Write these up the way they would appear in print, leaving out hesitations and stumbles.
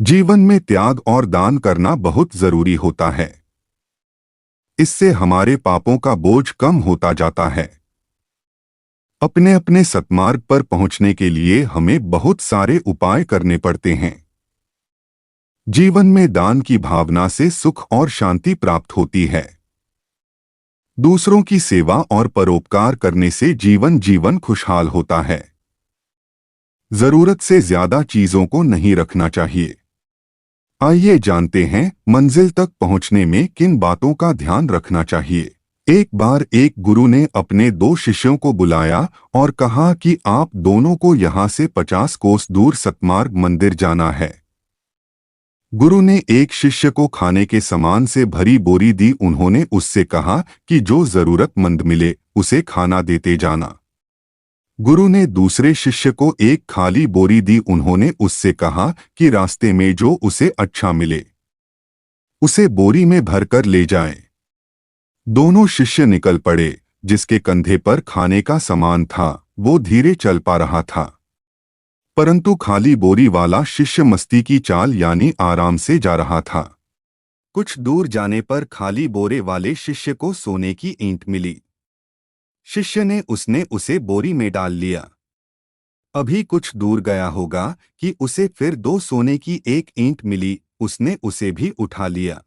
जीवन में त्याग और दान करना बहुत जरूरी होता है। इससे हमारे पापों का बोझ कम होता जाता है। अपने अपने सत्मार्ग पर पहुंचने के लिए हमें बहुत सारे उपाय करने पड़ते हैं। जीवन में दान की भावना से सुख और शांति प्राप्त होती है। दूसरों की सेवा और परोपकार करने से जीवन खुशहाल होता है। जरूरत से ज्यादा चीजों को नहीं रखना चाहिए। आइए जानते हैं मंजिल तक पहुंचने में किन बातों का ध्यान रखना चाहिए। एक बार एक गुरु ने अपने 2 शिष्यों को बुलाया और कहा कि आप दोनों को यहाँ से 50 कोस दूर सतमार्ग मंदिर जाना है। गुरु ने एक शिष्य को खाने के सामान से भरी बोरी दी। उन्होंने उससे कहा कि जो जरूरतमंद मिले उसे खाना देते जाना। गुरु ने दूसरे शिष्य को एक खाली बोरी दी। उन्होंने उससे कहा कि रास्ते में जो उसे अच्छा मिले उसे बोरी में भरकर ले जाए। दोनों शिष्य निकल पड़े। जिसके कंधे पर खाने का सामान था वो धीरे चल पा रहा था, परंतु खाली बोरी वाला शिष्य मस्ती की चाल यानी आराम से जा रहा था। कुछ दूर जाने पर खाली बोरे वाले शिष्य को सोने की ईंट मिली। शिष्य ने उसे बोरी में डाल लिया। अभी कुछ दूर गया होगा कि उसे फिर 2 सोने की एक ईंट मिली। उसने उसे भी उठा लिया।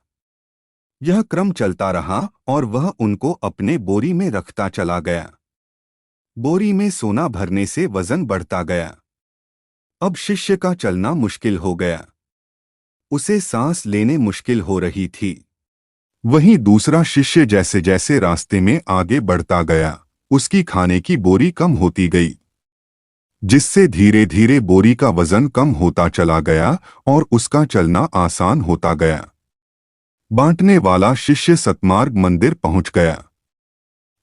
यह क्रम चलता रहा और वह उनको अपने बोरी में रखता चला गया। बोरी में सोना भरने से वजन बढ़ता गया। अब शिष्य का चलना मुश्किल हो गया। उसे सांस लेने मुश्किल हो रही थी। वहीं दूसरा शिष्य जैसे जैसे रास्ते में आगे बढ़ता गया उसकी खाने की बोरी कम होती गई, जिससे धीरे धीरे बोरी का वजन कम होता चला गया और उसका चलना आसान होता गया। बांटने वाला शिष्य सतमार्ग मंदिर पहुंच गया।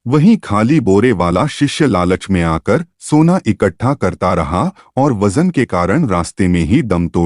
वहीं खाली बोरे वाला शिष्य लालच में आकर सोना इकट्ठा करता रहा और वजन के कारण रास्ते में ही दम तोड़